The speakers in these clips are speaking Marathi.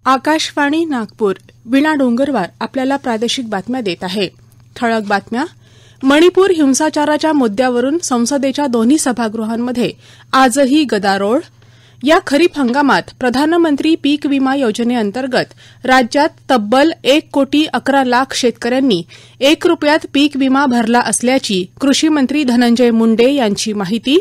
आकाशवाणी नागपूर वीणा डोंगरवार आपल्याला प्रादेशिक बातम्या देत आहे. ठळक बातम्या. मणिपूर हिंसाचाराच्या मुद्द्यावरून संसदेच्या दोन्ही सभागृहांमध्ये आजही गदारोळ. या खरीप हंगामात प्रधानमंत्री पीक विमा योजनेअंतर्गत राज्यात तब्बल 1,11,00,000 शेतकऱ्यांनी 1 रुपयात पीक विमा भरला असल्याची कृषी मंत्री धनंजय मुंडे यांची माहिती.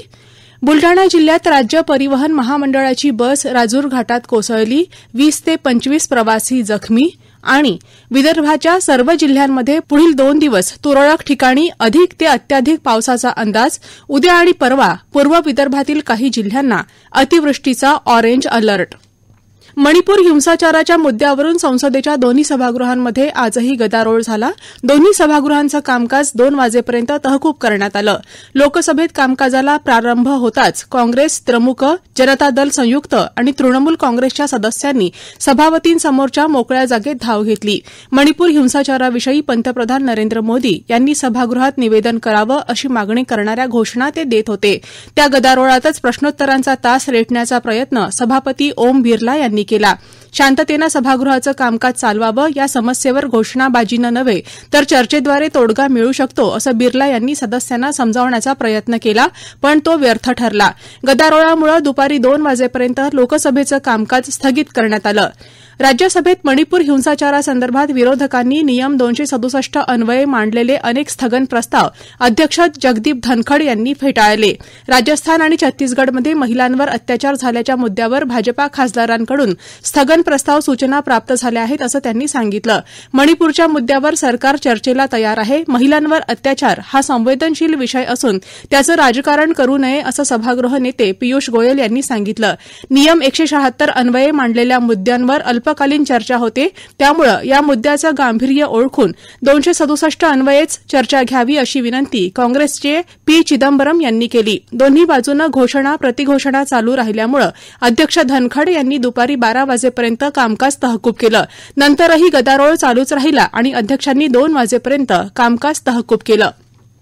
बुलडाणा जिल्ह्यात राज्य परिवहन महामंडळाची बस राजूर घाटात कोसळली, 20 ते 25 प्रवासी जखमी. आणि विदर्भाच्या सर्व जिल्ह्यांमध्ये पुढील 2 दिवस तुरळक ठिकाणी अधिक ते अत्याधिक पावसाचा अंदाज. उद्या आणि परवा पूर्व विदर्भातील काही जिल्ह्यांना अतिवृष्टीचा ऑरेंज अलर्ट. मणिपूर हिंसाचाराच्या मुद्द्यावरून संसदेच्या दोन्ही सभागृहांमध्ये आजही गदारोळ झाला. दोन्ही सभागृहांचं कामकाज 2 वाजेपर्यंत तहकूब करण्यात आलं. लोकसभेत कामकाजाला प्रारंभ होताच काँग्रेस, द्रमुक, जनता दल संयुक्त आणि तृणमूल काँग्रेसच्या सदस्यांनी सभापतींसमोरच्या मोकळ्या जागेत धाव घेतली. मणिपूर हिंसाचाराविषयी पंतप्रधान नरेंद्र मोदी यांनी सभागृहात निवेदन करावं अशी मागणी करणाऱ्या घोषणा ते देत होते. त्या गदारोळातच प्रश्नोत्तरांचा तास रेटण्याचा प्रयत्न सभापती ओम बिर्ला यांनी केला. शांततेनं सभागृहाचं कामकाज चालवावं या समस्येवर घोषणाबाजीनं नव्हे तर चर्चेद्वारे तोडगा मिळू शकतो असं बिर्ला यांनी सदस्यांना समजावण्याचा प्रयत्न केला, पण तो व्यर्थ ठरला. गदारोळामुळे दुपारी 2 वाजेपर्यंत लोकसभेचं कामकाज स्थगित करण्यात आलं. राज्यसभेत मणिपूर हिंसाचारासंदर्भात विरोधकांनी नियम 267 अन्वये मांडलेले अनेक स्थगन प्रस्ताव अध्यक्ष जगदीप धनखड यांनी फेटाळले. राजस्थान आणि छत्तीसगडमध्ये महिलांवर अत्याचार झाल्याच्या मुद्द्यावर भाजपा खासदारांकडून स्थगन प्रस्ताव सूचना प्राप्त झाल्या आहेत असं त्यांनी सांगितलं. मणिपूरच्या मुद्द्यावर सरकार चर्चेला तयार आहे. महिलांवर अत्याचार हा संवेदनशील विषय असून त्याचं राजकारण करू नये असं सभागृह नेते पियुष गोयल यांनी सांगितलं. नियम 176 अन्वये मांडलेल्या मुद्द्यांवर अल्पकालीन चर्चा होते, त्यामुळे या मुद्द्याचं गांभीर्य ओळखून 267 अन्वयेच चर्चा घ्यावी अशी विनंती काँग्रेसचे पी चिदंबरम यांनी केली. दोन्ही बाजूनं घोषणा प्रतिघोषणा चालू राहिल्यामुळे अध्यक्ष धनखड यांनी दुपारी 12 वाजेपर्यंत कामकाज तहकूब केलं. नंतरही गदारोळ चालूच राहिला आणि अध्यक्षांनी 2 वाजेपर्यंत कामकाज तहकूब केलं.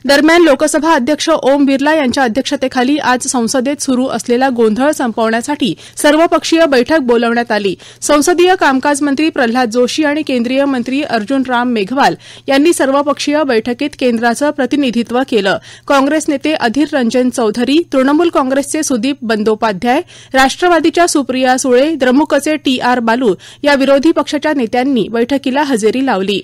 दरम्यान लोकसभा अध्यक्ष ओम बिर्ला यांच्या अध्यक्षतेखाली आज संसदेत सुरू असलेला गोंधळ संपवण्यासाठी सर्वपक्षीय बैठक बोलावण्यात आली. संसदीय कामकाज मंत्री प्रल्हाद जोशी आणि केंद्रीय मंत्री अर्जुन राम मेघवाल यांनी सर्वपक्षीय बैठकीत केंद्राचं प्रतिनिधित्व केलं. काँग्रेस नेते अधीर रंजन चौधरी, तृणमूल काँग्रेसचे सुदीप बंदोपाध्याय, राष्ट्रवादीच्या सुप्रिया सुळे, द्रमुकचे TR बालू या विरोधी पक्षाच्या नेत्यांनी बैठकीला हजेरी लावली.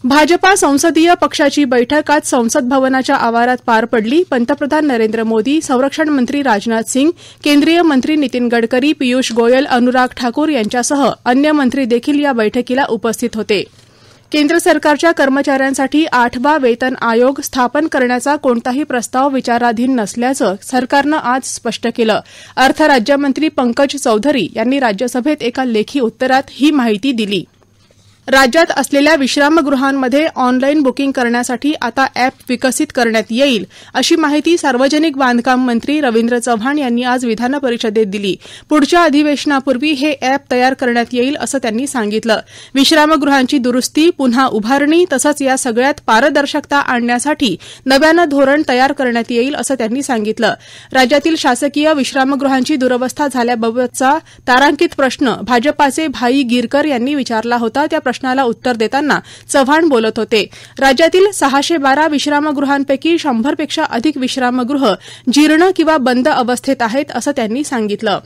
भाजपा संसदीय पक्षाची बैठक आज संसद भवनाच्या आवारात पार पडली. पंतप्रधान नरेंद्र मोदी, संरक्षण मंत्री राजनाथ सिंग, केंद्रीय मंत्री नितीन गडकरी, पियुष गोयल, अनुराग ठाकूर यांच्यासह अन्य मंत्री देखील या बैठकीला उपस्थित होते. केंद्र सरकारच्या कर्मचाऱ्यांसाठी 8वा वेतन आयोग स्थापन करण्याचा कोणताही प्रस्ताव विचाराधीन नसल्याचं सरकारनं आज स्पष्ट केलं. अर्थ राज्यमंत्री पंकज चौधरी यांनी राज्यसभेत एका लेखी उत्तरात ही माहिती दिली. राज्यात असलेल्या विश्रामगृहांमध्ये ऑनलाईन बुकिंग करण्यासाठी आता अॅप विकसित करण्यात येईल अशी माहिती सार्वजनिक बांधकाम मंत्री रवींद्र चव्हाण यांनी आज विधान परिषदेत दिली. पुढच्या अधिवेशनापूर्वी हे अॅप तयार करण्यात येईल असं त्यांनी सांगितलं. विश्रामगृहांची दुरुस्ती, पुन्हा उभारणी तसंच या सगळ्यात पारदर्शकता आणण्यासाठी नव्यानं धोरण तयार करण्यात येईल असं त्यांनी सांगितलं. राज्यातील शासकीय विश्रामगृहांची दुरवस्था झाल्याबाबतचा तारांकित प्रश्न भाजपाचे भाई गिरकर यांनी विचारला होता. त्या प्रश्नाला उत्तर देताना चव्हाण बोलत होते. राज्यातील 612 विश्रामगृहांपैकी 100पेक्षा अधिक विश्रामगृह जीर्ण किंवा बंद अवस्थेत आहेत असं त्यांनी सांगितलं.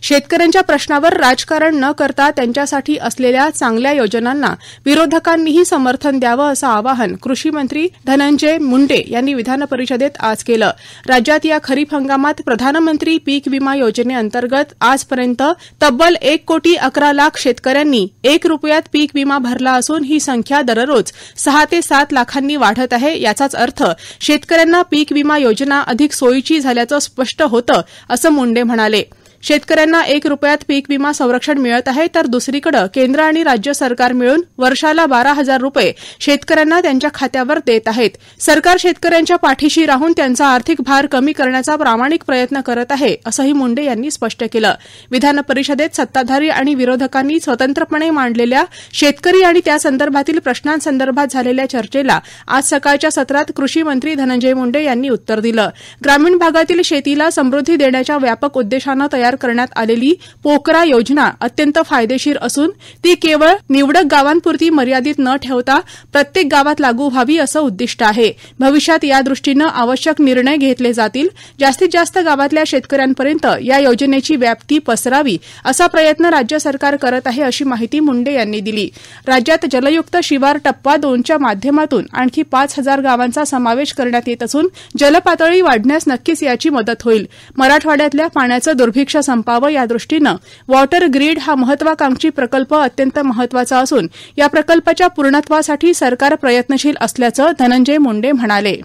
शेतकऱ्यांच्या प्रश्नावर राजकारण न करता त्यांच्यासाठी असलेल्या चांगल्या योजनांना विरोधकांनीही समर्थन द्यावं असं आवाहन कृषी मंत्री धनंजय मुंडे यांनी विधान परिषदेत आज केलं. राज्यात या खरीप हंगामात प्रधानमंत्री पीक विमा योजनेअंतर्गत आजपर्यंत तब्बल 1,11,00,000 शेतकऱ्यांनी 1 रुपयात पीक विमा भरला असून ही संख्या दररोज 6 ते 7 लाखांनी वाढत आहे. याचाच अर्थ शेतकऱ्यांना पीक विमा योजना अधिक सोयीची झाल्याचं स्पष्ट होतं असं मुंडे म्हणाले. शेतकऱ्यांना 1 रुपयात पीक विमा संरक्षण मिळत आहे, तर दुसरीकडे केंद्र आणि राज्य सरकार मिळून वर्षाला 12,000 रुपये शेतकऱ्यांना त्यांच्या खात्यावर देत आहेत. सरकार शेतकऱ्यांच्या पाठीशी राहून त्यांचा आर्थिक भार कमी करण्याचा प्रामाणिक प्रयत्न करत आहे असंही मुंडे यांनी स्पष्ट केलं. विधान परिषदेत सत्ताधारी आणि विरोधकांनी स्वतंत्रपणे मांडलेल्या शेतकरी आणि त्यासंदर्भातील प्रश्नांसंदर्भात झालेल्या चर्चेला आज सकाळच्या सत्रात कृषी मंत्री धनंजय मुंडे यांनी उत्तर दिलं. ग्रामीण भागातील शेतीला समृद्धी देण्याच्या व्यापक उद्देशानं तयार तयार करण्यात आलेली पोकरा योजना अत्यंत फायदेशीर असून ती केवळ निवडक गावांपुरती मर्यादित न ठेवता प्रत्येक गावात लागू व्हावी असं उद्दिष्ट आहे. भविष्यात या दृष्टीनं आवश्यक निर्णय घेतले जातील. जास्तीत जास्त गावातल्या शेतकऱ्यांपर्यंत या योजनेची व्याप्ती पसरावी असा प्रयत्न राज्य सरकार करत आहे, अशी माहिती मुंडे यांनी दिली. राज्यात जलयुक्त शिवार टप्पा 2च्या माध्यमातून आणखी 5,000 गावांचा समावेश करण्यात येत असून जलपातळी वाढण्यास नक्कीच याची मदत होईल. मराठवाड्यातल्या पाण्याचं दुर्भिक्ष्य संपावं या दृष्टीनं वॉटर ग्रीड हा महत्वाकांक्षी प्रकल्प अत्यंत महत्वाचा असून या प्रकल्पाच्या पूर्णत्वासाठी सरकार प्रयत्नशील असल्याचं धनंजय मुंडे म्हणाले.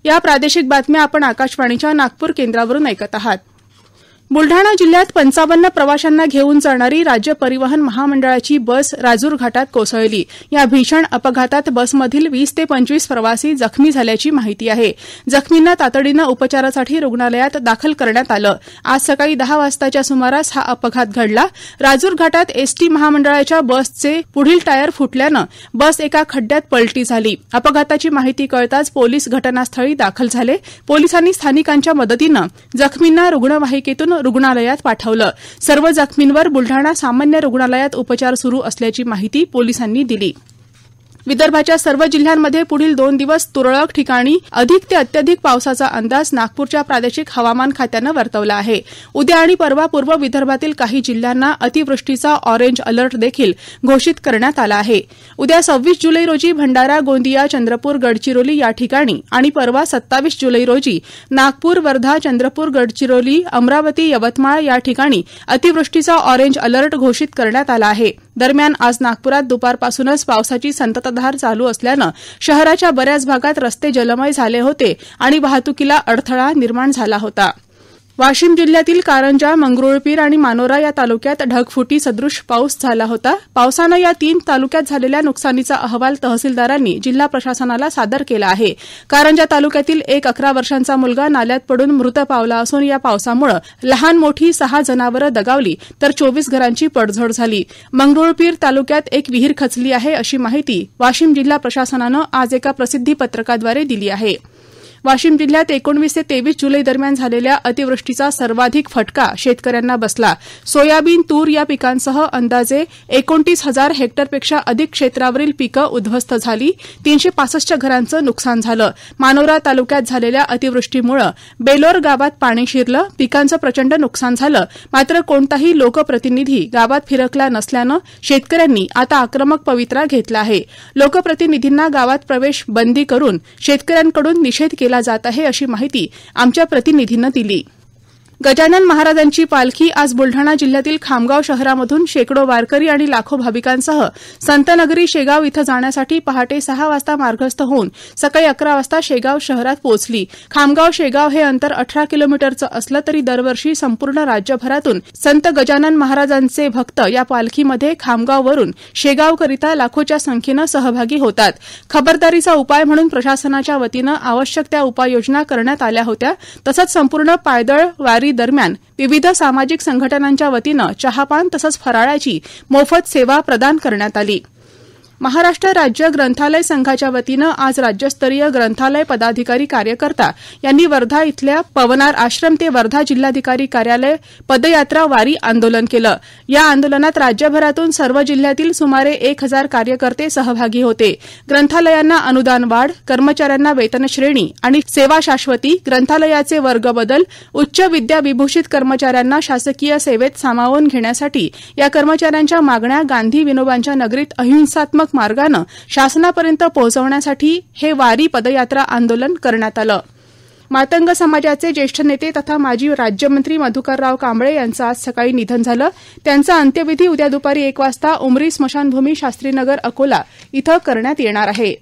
या प्रादेशिक बातम्या आपण आकाशवाणीच्या नागपूर केंद्रावरून ऐकत आहात. बुलढाणा जिल्ह्यात 55 प्रवाशांना घेऊन जाणारी राज्य परिवहन महामंडळाची बस राजूर घाटात कोसळली. या भीषण अपघातात बसमधील 20 ते 25 प्रवासी जखमी झाल्याची माहिती आहे. जखमींना तातडीनं उपचारासाठी रुग्णालयात दाखल करण्यात आलं. आज सकाळी 10 वाजताच्या सुमारास हा अपघात घडला. राजूर घाटात एसटी महामंडळाच्या बसचे पुढील टायर फुटल्यानं बस एका खड्ड्यात पलटी झाली. अपघाताची माहिती कळताच पोलीस घटनास्थळी दाखल झाले. पोलिसांनी स्थानिकांच्या मदतीनं जखमींना रुग्णवाहिकेतून रुग्णालयात पाठवलं. सर्व जखमींवर बुलढाणा सामान्य रुग्णालयात उपचार सुरू असल्याची माहिती पोलिसांनी दिली. विदर्भाच्या सर्व जिल्ह्यांमध्ये पुढील 2 दिवस तुरळक ठिकाणी अधिक ते अत्यधिक पावसाचा अंदाज नागपूरच्या प्रादेशिक हवामान खात्यानं वर्तवला आहे. उद्या आणि परवा पूर्व विदर्भातील काही जिल्ह्यांना अतिवृष्टीचा ऑरेंज अलर्ट देखील घोषित करण्यात आला आहे. उद्या 26 जुलै रोजी भंडारा, गोंदिया, चंद्रपूर, गडचिरोली या ठिकाणी आणि परवा 27 जुलै रोजी नागपूर, वर्धा, चंद्रपूर, गडचिरोली, अमरावती, यवतमाळ या ठिकाणी अतिवृष्टीचा ऑरेंज अलर्ट घोषित करण्यात आला आहे. दरम्यान आज नागपुरात दुपारपासूनच पावसाची संततधार चालू असल्यानं शहराच्या बऱ्याच भागात रस्ते जलमय झाले होते आणि वाहतुकीला अडथळा निर्माण झाला होता. वाशिम जिल्ह्यातील कारंजा, मंगरुळपीर आणि मानोरा या तालुक्यात ढगफुटी सदृश पाऊस झाला होता. पावसानं या 3 तालुक्यात झालेल्या नुकसानीचा अहवाल तहसीलदारांनी जिल्हा प्रशासनाला सादर केला आहे. कारंजा तालुक्यातील एक 11 वर्षांचा मुलगा नाल्यात पडून मृत पावला असून या पावसामुळे लहान मोठी 6 जनावरं दगावली तर 24 घरांची पडझड झाली. मंगरुळपीर तालुक्यात एक विहीर खचली आहे, अशी माहिती वाशिम जिल्हा प्रशासनानं आज एका प्रसिद्धी पत्रकाद्वारे दिली आहे. वाशिम जिल्ह्यात 19 ते 23 जुलै दरम्यान झालेल्या अतिवृष्टीचा सर्वाधिक फटका शेतकऱ्यांना बसला. सोयाबीन, तूर या पिकांसह अंदाजे 29,000 हेक्टरपेक्षा अधिक क्षेत्रावरील पिकं उद्ध्वस्त झाली. 365 घरांचं नुकसान झालं. मानोरा तालुक्यात झालेल्या अतिवृष्टीमुळे बेलोर गावात पाणी शिरलं. पिकांचं प्रचंड नुकसान झालं. मात्र कोणताही लोकप्रतिनिधी गावात फिरकला नसल्यानं शेतकऱ्यांनी आता आक्रमक पवित्रा घेतला आहे. लोकप्रतिनिधींना गावात प्रवेश बंदी करून शेतकऱ्यांकडून निषेध केला जात आहे, अशी माहिती आमच्या प्रतिनिधीनं दिली. गजानन महाराजांची पालखी आज बुलढाणा जिल्ह्यातील खामगाव शहरामधून शेकडो वारकरी आणि लाखो भाविकांसह संतनगरी शेगाव इथं जाण्यासाठी पहाटे 6 वाजता मार्गस्थ होऊन सकाळी 11 वाजता शेगाव शहरात पोहोचली. खामगाव शेगाव हे अंतर 18 किलोमीटरचं असलं तरी दरवर्षी संपूर्ण राज्यभरातून संत गजानन महाराजांचे भक्त या पालखीमध्ये खामगाववरून शेगावकरिता लाखोच्या संख्येनं सहभागी होतात. खबरदारीचा उपाय म्हणून प्रशासनाच्या वतीनं आवश्यक त्या उपाययोजना करण्यात आल्या होत्या. तसंच संपूर्ण पायदळ वारी दरम्यान विविध सामाजिक संघटनांच्या वतीनं चहापान तसंच फराळाची मोफत सेवा प्रदान करण्यात आली. महाराष्ट्र राज्य ग्रंथालय संघाच्या वतीनं आज राज्यस्तरीय ग्रंथालय पदाधिकारी कार्यकर्ता यांनी वर्धा इथल्या पवनार आश्रम ते वर्धा जिल्हाधिकारी कार्यालय पदयात्रा वारी आंदोलन केलं. या आंदोलनात राज्यभरातून सर्व जिल्ह्यातील सुमारे 1,000 कार्यकर्ते सहभागी होते. ग्रंथालयांना अनुदान वाढ, कर्मचाऱ्यांना वेतनश्रेणी आणि सेवा शाश्वती, ग्रंथालयाचे वर्ग बदल, उच्च विद्या विभूषित कर्मचाऱ्यांना शासकीय सेवेत सामावून घेण्यासाठी या कर्मचाऱ्यांच्या मागण्या गांधी विनोबांच्या नगरीत अहिंसात्मक मार्गानं शासनापर्यंत पोहोचवण्यासाठी हे वारी पदयात्रा आंदोलन करण्यात आलं. मातंग समाजाचे ज्येष्ठ नेते तथा माजी राज्यमंत्री मधुकरराव कांबळे यांचं आज सकाळी निधन झालं. त्यांचा अंत्यविधी उद्या दुपारी 1 वाजता उमरी स्मशानभूमी शास्त्रीनगर अकोला इथं करण्यात येणार आहे.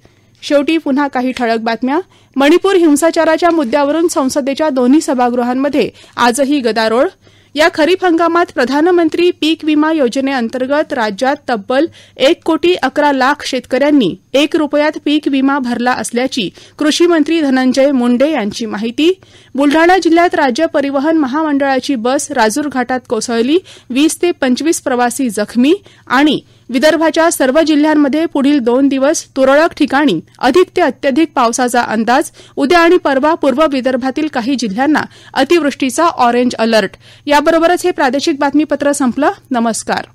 शेवटी पुन्हा काही ठळक बातम्या. मणिपूर हिंसाचाराच्या मुद्द्यावरून संसदेच्या दोन्ही सभागृहांमध्ये आजही गदारोळ. या खरीप हंगामात प्रधानमंत्री पीक विमा योजनेअंतर्गत राज्यात तब्बल 1,11,00,000 शेतकऱ्यांनी 1 रुपयात पीक विमा भरला असल्याची कृषी मंत्री धनंजय मुंडे यांची माहिती. बुलढाणा जिल्ह्यात राज्य परिवहन महामंडळाची बस राजूर घाटात कोसळली. 20 ते 25 प्रवासी जखमी आणि विदर्भाच्या सर्व जिल्ह्यांमध्ये पुढील 2 दिवस तुरळक ठिकाणी अधिक ते अत्यधिक पावसाचा अंदाज. उद्या आणि परवा पूर्व विदर्भातील काही जिल्ह्यांना अतिवृष्टीचा ऑरेंज अलर्ट. याबरोबरच हे प्रादेशिक बातमीपत्र संपलं. नमस्कार.